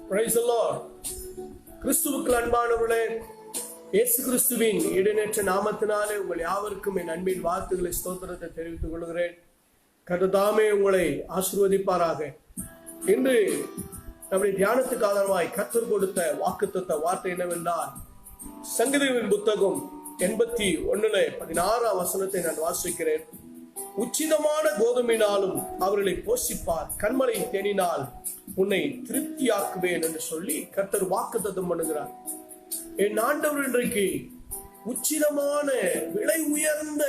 Praise the Lord. கிறிஸ்துவுக்கு அன்பானவர்களே, இயேசு கிறிஸ்துவின் இடைநேற்ற நாமத்தினாலே உங்கள் யாவருக்கும் என் அன்பின் வார்த்தைகளை ஸ்தோத்திரத்தை தெரிவித்துக் கொள்கிறேன். கர்த்தர் உங்களை ஆசீர்வதிப்பாராக. இன்று நம்முடைய தியானத்துக்கு ஆதரவாய் கர்த்தர் கொடுத்த வாக்குத்தத்த வார்த்தை என்னவென்றால், சங்கீதங்களின் புத்தகம் 81:16 வசனத்தை நான் வாசிக்கிறேன். உச்சிதமான கோதுமையினாலும் அவர்களை போஷிப்பார், கண்மலை தேனினால் உன்னை திருப்தியாக்குவேன் என்று சொல்லி கர்த்தர் வாக்குத்தத்தம் பண்ணுகிறார். என் ஆண்டவர் இன்றைக்கு உச்சிதமான விலை உயர்ந்த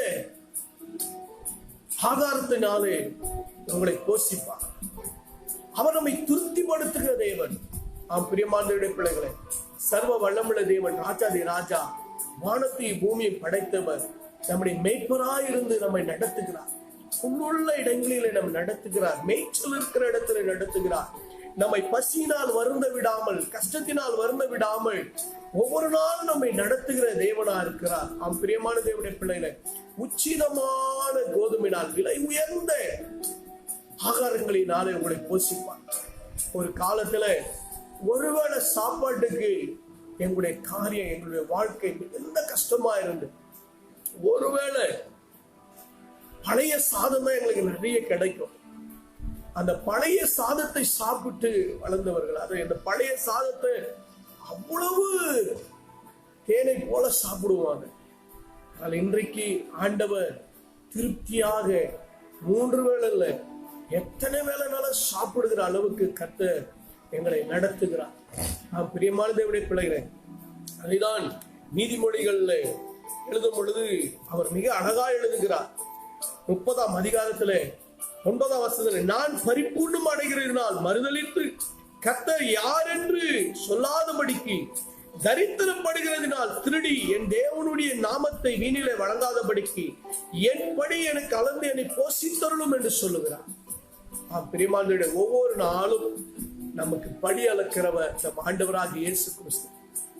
ஆகாரத்தினாலே உங்களை போஷிப்பார். அவர் நம்மை திருப்திப்படுத்துகிற தேவன். பிரியமானவருடைய பிள்ளைகளை, சர்வ வல்லமுள்ள தேவன், ராஜாதி ராஜா, வானத்தை பூமியை படைத்தவர், நம்முடைய மேய்ப்பராயிருந்து நம்மை நடத்துகிறார். புல்லுள்ள இடங்களிலே நம்ம நடத்துகிறார். மேய்ச்சல் இருக்கிற இடத்துல நடத்துகிறார். நம்மை பசியினால் வருந்த விடாமல், கஷ்டத்தினால் வருந்த விடாமல் ஒவ்வொரு நாளும் நம்மை நடத்துகிற தேவனா இருக்கிறார். பிரியமான தேவனுடைய பிள்ளைகளை, உச்சிதமான கோதுமையினால் விலை உயர்ந்த ஆகாரங்களினாலே உங்களை போஷிப்பார். ஒரு காலத்துல ஒருவேளை சாப்பாட்டுக்கு எங்களுடைய காரியம், எங்களுடைய வாழ்க்கை மிகுந்த கஷ்டமா இருந்து, ஒருவேளை பழைய சாதம் தான் எங்களுக்கு நிறைய கிடைக்கும். அந்த பழைய சாதத்தை சாப்பிட்டு வளர்ந்தவர்கள், அது அந்த பழைய சாதத்தை அவ்வளவு தேனை போல சாப்பிடுவாங்க. ஆனால் இன்றைக்கு ஆண்டவர் திருப்தியாக 3 வேளை இல்லை, எத்தனை வேளைனாலும் சாப்பிடுகிற அளவுக்கு கர்த்தர் எங்களை நடத்துகிறார். பிரியமான தேவனுடைய பிள்ளைகளே, அதுதான் நீதிமொழிகள்ல எழுதும் பொழுது அவர் மிக அழகா எழுதுகிறார். 30ஆம் அதிகாரத்துல 9ஆம் வசனத்துல, நான் பரிபூர்ணம் அடைகிறதினால் மறுதலித்து கர்த்தர் யார் என்று சொல்லாதபடிக்கு, தரித்திரப்படுகிறதினால் திருடி என் தேவனுடைய நாமத்தை வீணிலே வழங்காதபடிக்கு என்படி எனக்கு கலந்து என்னை போஷித்தருளும் என்று சொல்லுகிறார். பிரியமானவர்களே, ஒவ்வொரு நாளும் நமக்கு படி அளக்கிறவர் நம் ஆண்டவராக இயேசு கிறிஸ்து.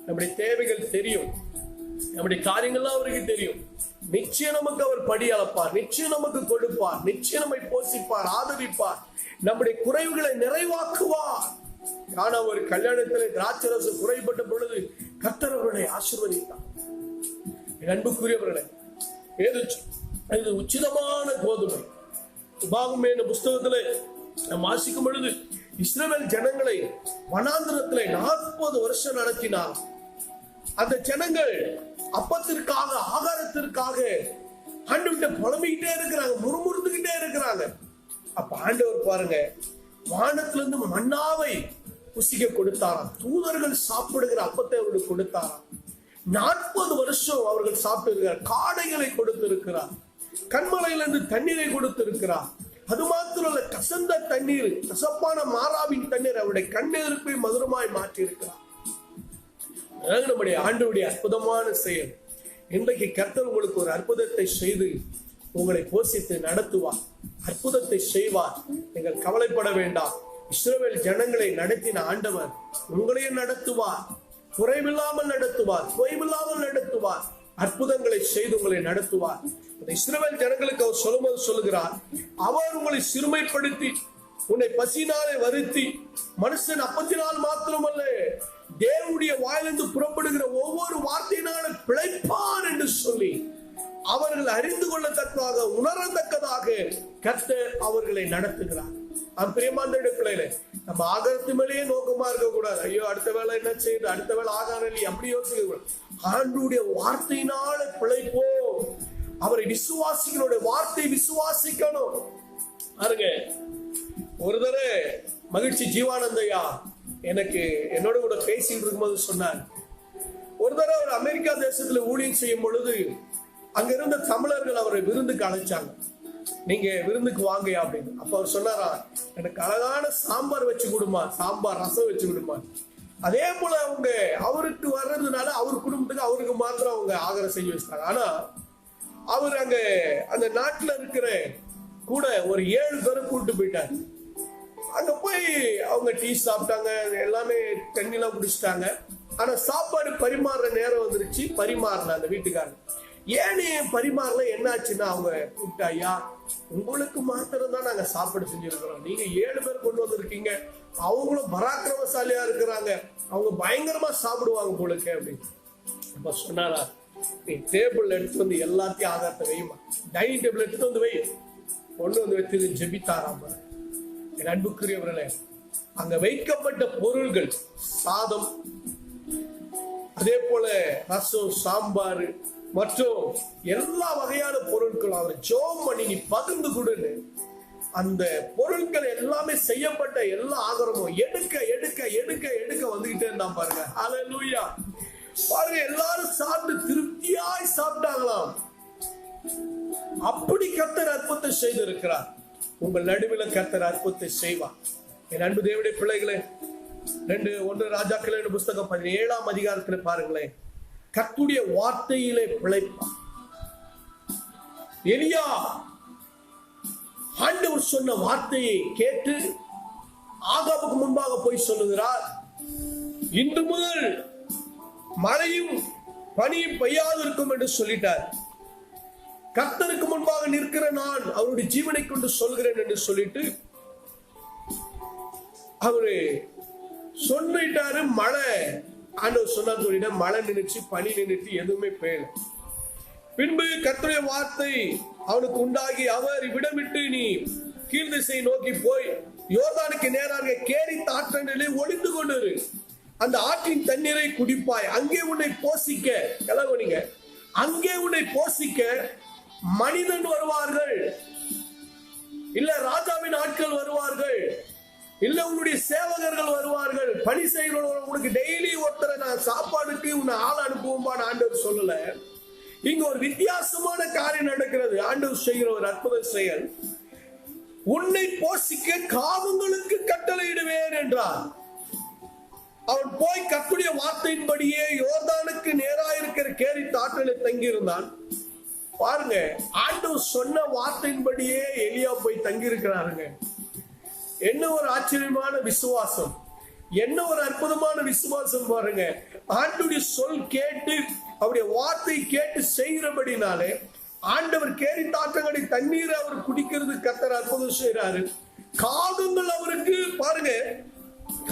நம்முடைய தேவைகள் தெரியும், நம்முடைய காரியங்கள்லாம் அவருக்கு தெரியும். நிச்சயம் நமக்கு அவர் படி அளப்பார், நிச்சயம் நமக்கு கொடுப்பார், நிச்சயம் நம்மை போஷிப்பார், ஆதரிப்பார், நம்முடைய குறைவுகளை நிறைவாக்குவார். ஆனா ஒரு கல்யாணத்தில் திராட்சரசு குறைபட்ட பொழுது கர்த்தர் அவர்களை ஆசீர்வதித்தார். அன்புக்குரியவர்களே, இது உச்சிதமான கோதுமை. உபாகமம் என்ற புஸ்தகத்திலே நாம் வாசிக்கும் பொழுது, இஸ்ரவேல் ஜனங்களை வனாந்திரத்திலே 40 வருஷம் நடத்தினார். அந்த ஜனங்கள் அப்பத்திற்காக, ஆகாரத்திற்காக ஆண்டவர்கிட்ட புலம்பிக்கிட்டே இருக்கிறாங்க, முறுமுறுத்துக்கிட்டே இருக்கிறாங்க. அப்ப ஆண்டவர் பாருங்க, வானத்திலிருந்து மன்னாவை புசிக்க கொடுத்தாராம். தூதர்கள் சாப்பிடுகிற அப்பத்தை அவர்களுக்கு கொடுத்தாராம். 40 வருஷம் அவர்கள் சாப்பிட்டிருக்கிறார். காடைகளை கொடுத்திருக்கிறார், கண்மலையிலிருந்து தண்ணீரை கொடுத்திருக்கிறார். அது மாத்திரமல்ல, கசந்த தண்ணீர், கசப்பான மாறாவின் தண்ணீர் அவருடைய கண்ணெதிர்ப்பை மதுரமாய் மாற்றி இருக்கிறார். நம்முடைய ஆண்டவருடைய அற்புதமான செயல். இன்றைக்கு கர்த்தர் உங்களுக்கு ஒரு அற்புதத்தை செய்து உங்களை போஷித்து நடத்துவார், அற்புதத்தை செய்வார். நீங்கள் கவலைப்பட வேண்டாம். இஸ்ரவேல் ஜனங்களை நடத்தின ஆண்டவர் உங்களையும் நடத்துவார், குறைவில்லாமல் நடத்துவார், தொய்வில்லாமல் நடத்துவார், அற்புதங்களை செய்து உங்களை நடத்துவார். இஸ்ரவேல் ஜனங்களுக்கு அவர் சொல்லும்போது சொல்லுகிறார், அவர் உங்களை சிறுமைப்படுத்தி உன்னை பசினாலே வருத்தி, மனுஷன் அப்பத்தினால் மாத்திரமல்ல தேவனுடைய வாயிலிருந்து புறப்படுகிற ஒவ்வொரு வார்த்தையினால பிழைப்பார் என்று சொல்லி அவர்கள் அறிந்து கொள்ளத்தக்கதாக, உணரத்தக்கதாக கர்த்தர் அவர்களை நடத்துகிறார். பிரியமான பிள்ளைகளே, நம்ம ஆகாரத்து மேலேயே நோக்கமா இருக்க கூடாது. ஐயோ அடுத்த வேலை என்ன செய்யுது, அடுத்த வேலை ஆகாரம் இல்லை, அப்படி யோசிக்க கூடாது. ஆண்டவருடைய வார்த்தையினால பிழைப்போம். அவரை விசுவாசிக்கணும், வார்த்தை விசுவாசிக்கணும். பாருங்க, ஒரு தடவை மகிழ்ச்சி ஜீவானந்தையா எனக்கு என்னோட கூட பேசிட்டு இருக்கும்போது சொன்னார், ஒரு தடவை அவர் அமெரிக்கா தேசத்துல ஊழியம் செய்யும் பொழுது அங்க இருந்த தமிழர்கள் அவரை விருந்துக்கு அழைச்சாங்க. நீங்க விருந்துக்கு வாங்கயா அப்படின்னு. அப்ப அவர் சொன்னாரா, எனக்கு அழகான சாம்பார் வச்சு கொடுமா, சாம்பார் ரசம் வச்சு கொடுமா. அதே போல அவங்க அவருக்கு வர்றதுனால அவர் குடும்பத்துக்கு அவருக்கு மாத்திரம் அவங்க ஆகாரம் செய்ய வச்சிட்டாங்க. ஆனா அவர் அங்க அந்த நாட்டுல இருக்கிற கூட ஒரு 7 பேரை கூப்பிட்டு போயிட்டாரு. அங்க போய் அவங்க டீ சாப்பிட்டாங்க, எல்லாமே தண்ணிலாம் குடிச்சிட்டாங்க. ஆனா சாப்பாடு பரிமாறுற நேரம் வந்துருச்சு, பரிமாறல அந்த வீட்டுக்காரர். ஏன்னு பரிமாறல, என்னாச்சுன்னா அவங்க கூப்பிட்டு, ஐயா உங்களுக்கு மாத்திரம் தான் நாங்க சாப்பாடு செஞ்சிருக்கிறோம், நீங்க 7 பேர் கொண்டு வந்திருக்கீங்க, அவங்களும் பராக்கிரமசாலியா இருக்கிறாங்க, அவங்க பயங்கரமா சாப்பிடுவாங்க போலுக்கு அப்படின்னு. அப்ப சொன்னாரா, நீ டேபிள் எடுத்து வந்து எல்லாத்தையும் ஆதாரத்தை வையுமா, டைனிங் டேபிள் எடுத்துட்டு வந்து வை. கொண்டு வந்து வைத்து ஜெபித்தாராம. என் அன்புக்குரியவர்களே, அங்க வைக்கப்பட்ட பொருள்கள் சாதம், அதே போல ரசம், சாம்பார் மற்றும் எல்லா வகையான பொருட்களும் அவர் ஜோம் பண்ணி நீ பகிர்ந்து கொடுன்னு அந்த பொருட்கள் எல்லாமே செய்யப்பட்ட எல்லா ஆகாரமும் எடுக்க எடுக்க எடுக்க எடுக்க வந்துகிட்டே இருந்தான் பாருங்க. ஹல்லேலூயா. பாருங்க, எல்லாரும் சாப்பிட்டு திருப்தியாய் சாப்பிட்டாங்களாம். அப்படி கர்த்தர் அற்புதத்தை செய்திருக்கிறார். உங்கள் நடுவில் கர்த்தர் அற்புதத்தை செய்வார். என் அன்பு தேவனுடைய பிள்ளைகளே, 1 ராஜாக்கள் புஸ்தகம் 17ஆம் அதிகாரத்துல பாருங்களேன், கர்த்தருடைய வார்த்தையிலே பிழைப்பான். எலியா ஆண்டவர் சொன்ன வார்த்தையை கேட்டு ஆகாபுக்கு முன்பாக போய் சொல்லுகிறார், இன்று முதல் மழையும் பனியும் பெய்யாது இருக்கும் என்று சொல்லிட்டார். கர்த்தருக்கு முன்பாக நிற்கிற நான் அவருடைய ஜீவனை கொண்டு சொல்கிறேன் என்று சொல்லிட்டு அவரு சொல்லிட்டாரு. மழை ஆண்டவர் சொன்ன மழை நின்றுச்சு, பனி நின்றுச்சு, எதுவுமே பெய்யல. பின்பு கர்த்தருடைய வார்த்தை அவனுக்கு உண்டாகி, அவர் இவ்விடமிட்டு நீ கீழ் திசை நோக்கி போய் யோர்தானுக்கு நேராக கேரித் ஆற்றனிலே ஒளிந்து கொண்டிரு, அந்த ஆற்றின் தண்ணீரை குடிப்பாய், அங்கே உன்னை போஷிக்க கிளவனிங்க, அங்கே உன்னை போஷிக்க மனிதன் வருவார்கள், இல்ல ராஜாவின் ஆட்கள் வருவார்கள், இல்ல உன்னுடைய சேவகர்கள் வருவார்கள், பணி செய்கிறவர்கள், உனக்கு டெய்லி ஒருத்தரை நான் சாப்பாடுக்கு உன்னை ஆள் அனுப்புவோம்பான்னு ஆண்டவர் சொல்லல. இங்க ஒரு வித்தியாசமான காரியம் நடக்கிறது. ஆண்டவர் செய்கிற ஒரு அற்புத செயல், உன்னை போஷிக்க காகங்களுக்கு கட்டளையிடுவேன் என்றார். அவன் போய் கர்த்தருடைய வார்த்தையின்படியே யோர்தானுக்கு நேராயிருக்கிற கேரித் ஆற்றிலே தங்கி இருந்தான். பாருங்க, ஆண்டவர் சொன்ன வார்த்தையின்படியே எலியா போய் தங்கி இருக்கிறாருங்க. என்ன ஒரு ஆச்சரியமான விசுவாசம், என்ன ஒரு அற்புதமான விசுவாசம் பாருங்க. ஆண்டவருடைய சொல் கேட்டு அவருடைய வார்த்தை கேட்டு செய்கிறபடினாலே ஆண்டவர் கேரித் ஆற்றங்கரை தண்ணீரை அவர் குடிக்கிறது கர்த்தர் அற்புதம் செய்யறாரு. காகங்கள் அவருக்கு பாருங்க,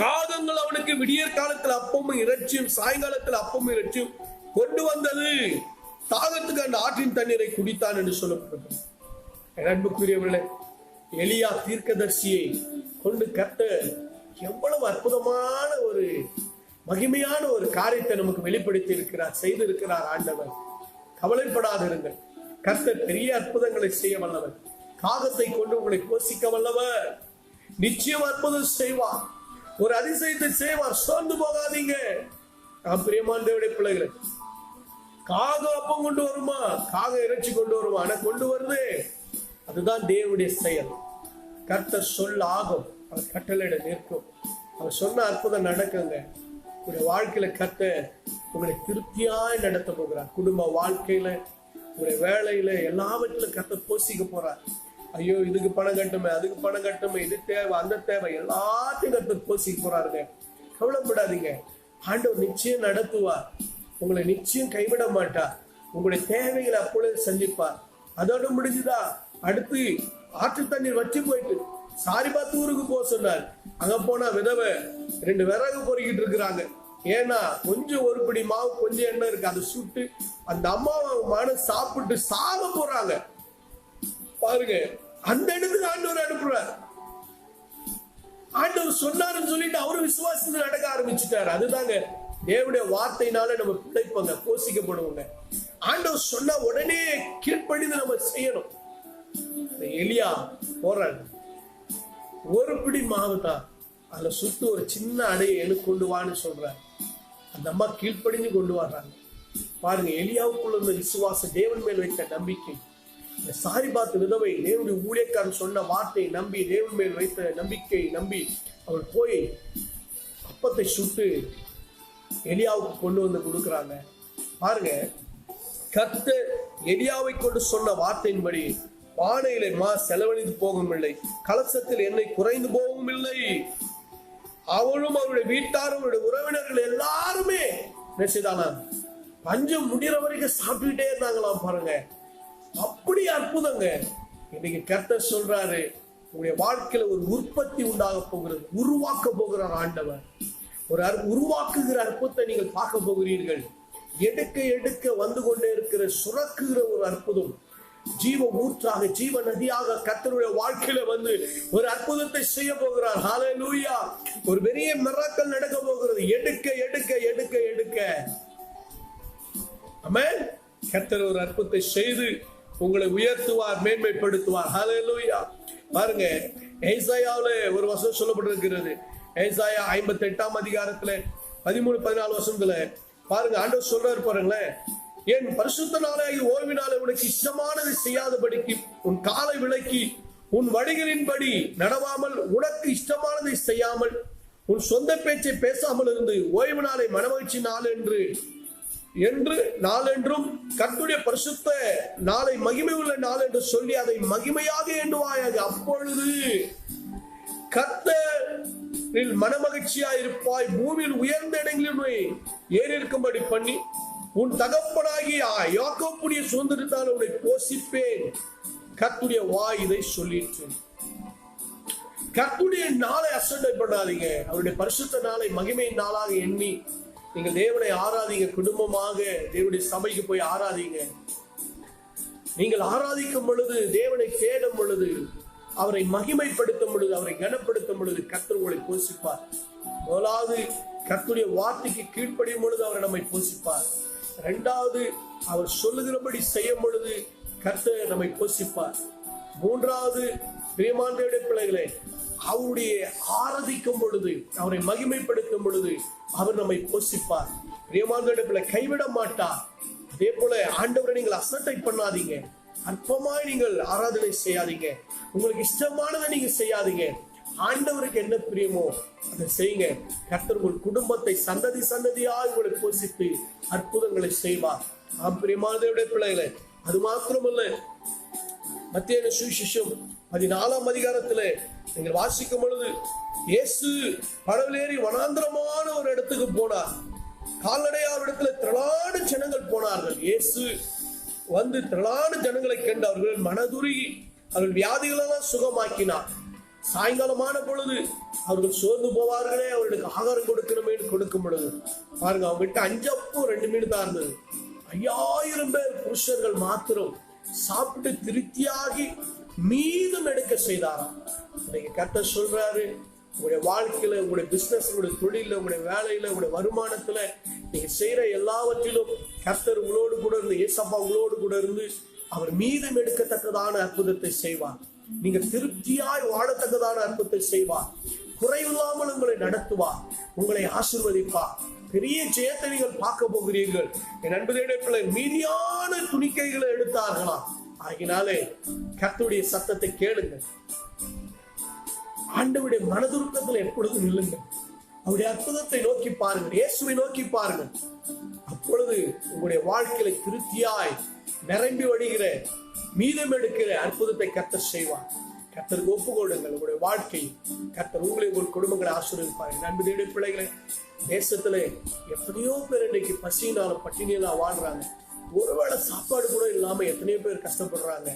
காகங்கள் அவனுக்கு விடியற் காலத்துல அப்பமும் இறைச்சியும் சாயங்காலத்துல அப்பமும் இறைச்சியும் கொண்டு வந்தது. தாகத்துக்கு அந்த ஆற்றின் தண்ணீரை குடித்தான் என்று சொல்லப்பட்டது. அன்புக்குரியவர்களே, எலியா தீர்க்கதரிசியை கொண்டு கர்த்தர் எவ்வளவு அற்புதமான ஒரு மகிமையான ஒரு காரியத்தை நமக்கு வெளிப்படுத்தி இருக்கிறார், செய்திருக்கிறார். ஆண்டவர் கவலைப்படாதிருங்கள், கர்த்தர் பெரிய அற்புதங்களை செய்ய வல்லவர். காகத்தை கொண்டு உங்களை போஷிக்க வல்லவர். நிச்சயம் அற்புதம் செய்வார், ஒரு அதிசயத்தை செய்வார். சோர்ந்து போகாதீங்க. பிரியமான தேவனுடைய பிள்ளைகளை, காகம் அப்பம் கொண்டு வருமா, காகம் இறைச்சி கொண்டு வருமா, ஆனா கொண்டு வருது, அதுதான் தேவனுடைய செயல். கர்த்தர் சொல்ல ஆகும், அவர் கட்டளையிட நிற்கும். அவர் சொன்ன அற்புதம் நடக்குங்க. உங்களுடைய வாழ்க்கையில கர்த்தர் உங்களை திருப்தியாய் நடத்த போகிறார். குடும்ப வாழ்க்கையில, உங்களுடைய வேலையில, எல்லாவற்றிலும் கர்த்தர் போஷிக்க போறார். ஐயோ இதுக்கு பணம் கட்டுமே, அதுக்கு பணம் கட்டுமே, இது தேவை, அந்த தேவை, எல்லாத்தையும் கர்த்தர் போஷிக்க போறாருங்க. கவலைப்படாதீங்க, ஆண்டவர் நிச்சயம் நடத்துவார். உங்களை நிச்சயம் கைவிட மாட்டார். உங்களுடைய தேவைகளை அப்பொழுது சந்திப்பார். அதோட முடிஞ்சுதா, அடுத்து ஆற்று தண்ணீர் வற்றி போயிட்டு சாரிபாத் ஊருக்கு போக சொன்னார். அங்க போனா விதவை 2 விறகு பொறுக்கிட்டு இருக்கிறாங்க. ஏன்னா கொஞ்சம் ஒரு பிடி மாவு கொஞ்சம் எண்ணெய் இருக்கு, அதை சுட்டு அந்த அம்மா மான சாப்பிட்டு சாக போறாங்க. பாருங்க, அந்த இடத்துக்கு ஆண்டவர் அனுப்புறார். ஆண்டவர் சொன்னாருன்னு சொல்லிட்டு அவரு விசுவாசத்துல நடக்க ஆரம்பிச்சுட்டாரு. அதுதாங்க தேவனுடைய வார்த்தையினால நம்ம பிழைப்பங்க, போஷிக்கப்படுவோங்க. ஆண்டவர் சொன்ன உடனே கீழ்ப்படிந்து நம்ம செய்யணும். எலியா போறாங்க, ஒரு பிடி மாவு தான், அதுல சுட்டு ஒரு சின்ன அடையை எனக்கு கொண்டு வான்னு சொல்றாரு. அந்த அம்மா கீழ்ப்படிஞ்சு கொண்டு வர்றாங்க. பாருங்க, எலியாவுக்குள்ள இருந்த விசுவாசம், தேவன் மேல் வைத்த நம்பிக்கை. இந்த சாரிபாத் விதவை தேவனுடைய ஊழியக்காரன் சொன்ன வார்த்தையை நம்பி, தேவன் மேல் வைத்த நம்பிக்கை நம்பி அவள் போய் அப்பத்தை சுட்டு எலியாவுக்கு கொண்டு வந்து கொடுக்குறாங்க. பாருங்க, கர்த்தர் எலியாவை கொண்டு சொன்ன வார்த்தையின்படி பானையிலே மா செலவழிந்து போகவும் இல்லை, கலசத்தில் எண்ணெய் குறைந்து போகவும் இல்லை. அவளும் அவருடைய வீட்டாரும் அவருடைய உறவினர்கள் எல்லாருமே நினைச்சுதானா பஞ்சம் முடிகிற வரைக்கும் சாப்பிட்டுட்டே இருந்தாங்களாம் பாருங்க. அப்படி அற்புதங்க. இன்னைக்கு கர்த்தர் சொல்றாரு, உங்களுடைய வாழ்க்கையில ஒரு உற்பத்தி உண்டாக போகிறது, உருவாக்க போகிறார் ஆண்டவர். ஒரு உருவாக்குகிற அற்புதத்தை நீங்கள் பார்க்க போகிறீர்கள். எடுக்க எடுக்க வந்து கொண்டே இருக்கிற சுரக்குகிற ஒரு அற்புதம், ஜீவ ஊற்றாக ஜீவ நதியாக கர்த்தருடைய வாழ்க்கையில வந்து ஒரு அற்புதத்தை செய்ய போகிறார். ஹல்லேலூயா. ஒரு பெரிய மிராக்கிள் நடக்க போகிறது. எடுக்க எடுக்க எடுக்க எடுக்க ஆமென். கர்த்தர் ஒரு அற்புதத்தை செய்து உங்களை உயர்த்துவார், மேன்மைப்படுத்துவார். ஹல்லேலூயா. பாருங்க, ஏசாயாவுல ஒரு வசனம் சொல்லப்பட்டிருக்கிறது. ஏசாயா 58 அதிகாரத்துல 13-14 வசனத்துல பாருங்க, ஆண்டவர் சொல்றாரு பாருங்களேன், என் பரிசுத்த நாளாகி ஓய்வினாலே உனக்கு இஷ்டமானதை செய்யாதபடிக்கு உன் காலை விலக்கி உன் வழிகளின்படி நடவாமல் உனக்கு இஷ்டமானதை செய்யாமல் உன் சொந்த பேச்சை பேசாமல் இருந்து ஓய்வு நாளை மனமகிழ்ச்சி நாள் என்று நாளென்றும் கர்த்தருடைய பரிசுத்த நாளை மகிமை உள்ள நாள் என்று சொல்லி அதை மகிமையாக எண்ணுவாயாக. அப்பொழுது கர்த்தரில் மனமகிழ்ச்சியாய் இருப்பாய். பூமியில் உயர்ந்த இடங்களில் ஏறி இருக்கும்படி பண்ணி உன் தகப்பனாகிய யாக்கோப்புடைய சுதந்திரத்தால் உன்னை போஷிப்பேன். கர்த்தருடைய வாய் இதை சொல்லிற்று. கர்த்தருடைய நாளை அசட்டை பண்ணாதீங்க. அவருடைய பரிசுத்த நாளை மகிமை நாளாக எண்ணி நீங்கள் தேவனை ஆராதிங்க. குடும்பமாக தேவனுடைய சபைக்கு போய் ஆராதிங்க. நீங்கள் ஆராதிக்கும் பொழுது, தேவனை தேடும் பொழுது, அவரை மகிமைப்படுத்தும் பொழுது, அவரை கனப்படுத்தும் பொழுது கர்த்தர் உங்களை போஷிப்பார். முதலாவது, கர்த்தருடைய வார்த்தைக்கு கீழ்ப்படியும் பொழுது அவர் நம்மை போஷிப்பார். இரண்டாவது, அவர் சொல்லுகிறபடி செய்யும் பொழுது கர்த்தர் நம்மை போஷிப்பார். மூன்றாவது, பிரியமானவருடைய பிள்ளைகளே, அவருடைய ஆராதிக்கும் பொழுது, அவரை மகிமைப்படுத்தும் பொழுது அவர் நம்மை போஷிப்பார். பிரியமானவருடைய பிள்ளை கைவிட மாட்டார். அதே போல ஆண்டவரை நீங்கள் அசட்டை பண்ணாதீங்க. அற்பமாய் நீங்கள் ஆராதனை செய்யாதீங்க. உங்களுக்கு இஷ்டமானதை நீங்க செய்யாதீங்க. ஆண்டவருக்கு என்ன பிரியமோ அதை செய்யுங்க. கர்த்தர் உங்கள் குடும்பத்தை சந்ததி சந்ததியாக உங்களை போஷித்து அற்புதங்களை செய்வார். ஆம் பிரியமானவருடைய பிள்ளைகளை, அது மாத்திரமல்ல, மத்தேயு சுவிசேஷம் 14 அதிகாரத்துல நீங்கள் வாசிக்கும் பொழுது, இயேசு படவிலேறி வனாந்திரமான ஒரு இடத்துக்கு போனார். கால்நடையா ஒரு இடத்துல திரளான ஜனங்கள் போனார்கள். இயேசு வந்து திரளான ஜனங்களை கண்டு அவர்கள் மனதுருகி அவர்கள் வியாதிகளெல்லாம் சுகமாக்கினார். சாயங்காலமான பொழுது அவர்கள் சோர்ந்து போவார்களே, அவர்களுக்கு ஆகாரம் கொடுக்கணுமே கொடுக்கும் பொழுது பாருங்க, அவங்க கிட்ட 5 அப்பம் 2 மீன் தான் இருந்தது. 5000 பேர் புருஷர்கள் மாத்திரம் சாப்பிட்டு திருப்தியாகி மீதம் எடுக்க செய்தாராம். இன்னைக்கு கர்த்தர் சொல்றாரு, உங்களுடைய வாழ்க்கையில, உங்களுடைய பிசினஸ், உங்களுடைய தொழில, உங்களுடைய வேலையில, உங்களுடைய வருமானத்துல நீங்க செய்யற எல்லாவற்றிலும் கர்த்தர் உங்களோடு கூட இருந்து, ஏசப்பா உங்களோடு கூட இருந்து அவர் மீதம் எடுக்கத்தக்கதான அற்புதத்தை செய்வார். நீங்க திருப்தியாய் வாழத்தக்கதான அற்புதத்தை செய்வார். குறைவில்லாமல் உங்களை நடத்துவார், உங்களை ஆசீர்வதிப்பார். பெரிய ஜெயத்தை நீங்கள் பார்க்க போகிறீர்கள். என் அன்புடைய பிள்ளை, மீதியான துணிக்கைகளை எடுத்தார்களாம். ஆகினாலே கர்த்தருடைய சத்தத்தை கேளுங்கள். ஆண்டவருடைய மனதுருக்கத்தில் எப்பொழுதும் நில்லுங்கள். அவருடைய அற்புதத்தை நோக்கி பாருங்கள், இயேசுவை நோக்கி பாருங்கள். அப்பொழுது உங்களுடைய வாழ்க்கையில திருப்தியாய் நிரம்பி வடிகிற, மீதம் எடுக்கிற அற்புதத்தை கர்த்தர் செய்வார். கர்த்தருக்கு ஒப்பு கொடுங்கள். உங்களுடைய வாழ்க்கை கர்த்தர் உங்களை, உங்கள் குடும்பங்களை ஆசீர்வதிப்பார். அன்பு தேவனுடைய பிள்ளைகளே, தேசத்துல எத்தனையோ பேர் இன்னைக்கு பசியினாலும் பட்டினியெல்லாம் வாழ்றாங்க. ஒருவேளை சாப்பாடு கூட இல்லாம எத்தனையோ பேர் கஷ்டப்படுறாங்க.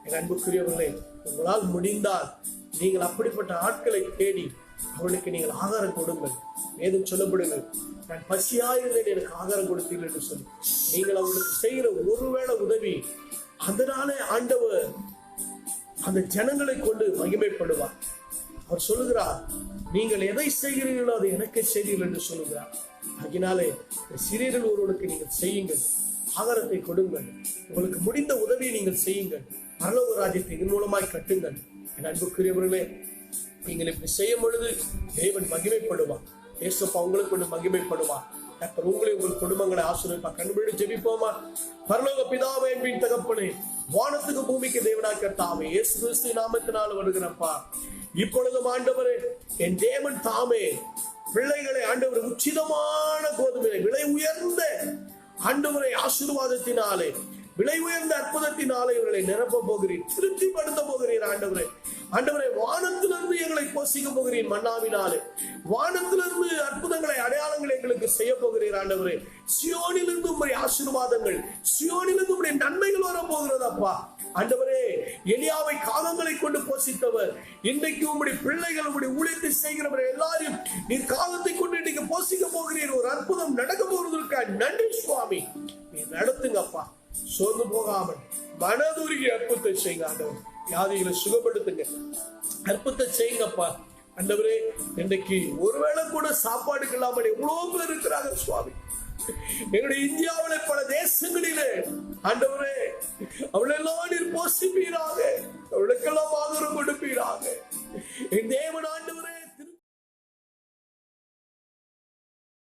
என் அன்புக்குரியவர்களே, உங்களால் முடிந்தால் நீங்கள் அப்படிப்பட்ட ஆட்களை தேடி அவளுக்கு நீங்கள் ஆகாரம் கொடுங்கள். வேதம் சொல்லப்படுங்கள், நான் பசியாயிருந்தேன் எனக்கு ஆகாரம் கொடுத்தீர்கள் என்று சொல்லி நீங்கள் அவர்களுக்கு செய்கிற ஒருவேளை உதவி, அதனாலே ஆண்டவர் அந்த ஜனங்களை கொண்டு மகிமைப்படுவார். அவர் சொல்லுகிறார், நீங்கள் எதை செய்கிறீர்களோ அதை எனக்கே செய்கிறீர்கள் என்று சொல்லுகிறார். அதனாலே சிறியர்கள் ஒருவனுக்கு நீங்கள் செய்யுங்கள், ஆகாரத்தை கொடுங்கள், உங்களுக்கு முடிந்த உதவியை நீங்கள் செய்யுங்கள், பரலோக ராஜ்யத்தை இதன் மூலமாய் கட்டுங்கள். என் அன்புக்குரியவர்களே, நீங்கள் இப்படி செய்யும் பொழுது தேவன் மகிமைப்படுவார். ஏசப்பா உங்களுக்கு கொண்டு மகிமைப்படுவார். கர்த்தர் உங்களை, உங்கள் குடும்பங்களை ஆசீர்வதிப்பார். கண்பிடி ஜெபிப்போமா. பரலோக பிதாவே, என் தகப்பனே, வானத்துக்கு பூமிக்கு தேவனாய் கர்த்தாவே, இயேசு கிறிஸ்து நாமத்தினால் வருகிறப்பா. இப்பொழுதும் ஆண்டவரே, என் தேவன் தாமே பிள்ளைகளை ஆண்டவர் உச்சிதமான கோதுமை, விலை உயர்ந்த ஆண்டவரை ஆசீர்வாதத்தினாலே, விலை உயர்ந்த அற்புதத்தினாலே இவர்களை நிரப்ப போகிறீர், திருப்திப்படுத்த போகிறீர். ஆண்டவரே, ஆண்டவரே, வானத்திலிருந்து எங்களை போஷிக்க போகிறீர் மன்னாவினாலே. வானத்திலிருந்து அற்புதங்களை அடையாளங்களை எங்களுக்கு செய்ய போகிறீர் ஆண்டவரே. சியோனிலிருந்து உம்முடைய ஆசீர்வாதங்கள், சியோனிலிருந்து உம்முடைய நன்மைகள் வர போகிறது அப்பா. ஆண்டவரே, எலியாவை காலங்களை கொண்டு போஷித்தவர், இன்றைக்கு உம்முடைய பிள்ளைகள் உம்முடைய ஊழியத்தை செய்கிறவர் எல்லாரும் நீர் காலத்தை கொண்டு இன்னைக்கு போஷிக்க போகிறீர். ஒரு அற்புதம் நடக்க போவதற்காக நன்றி சுவாமி. நீ நடத்துங்கப்பா, சோர்ந்து போகாமல் மனதுருகி அற்புதத்தை செய்யுங்க ஆண்டவர். வியாதிகளை சுகப்படுத்துங்க, அற்புதத்தை செய்யுங்கப்பா ஆண்டவரே. இன்றைக்கு ஒருவேளை கூட சாப்பாடுக்கு இல்லாமல் எவ்வளவு பேர் இருக்கிறாங்க சுவாமி. என்னுடைய இந்தியாவில பல தேசங்களிலே ஆண்டவரே, அவளெல்லாம் நீர் போஷிப்பீராக, அவளுக்கெல்லாம் ஆதரவு கொடுப்பீராக. என் தேவன் ஆண்டவரே,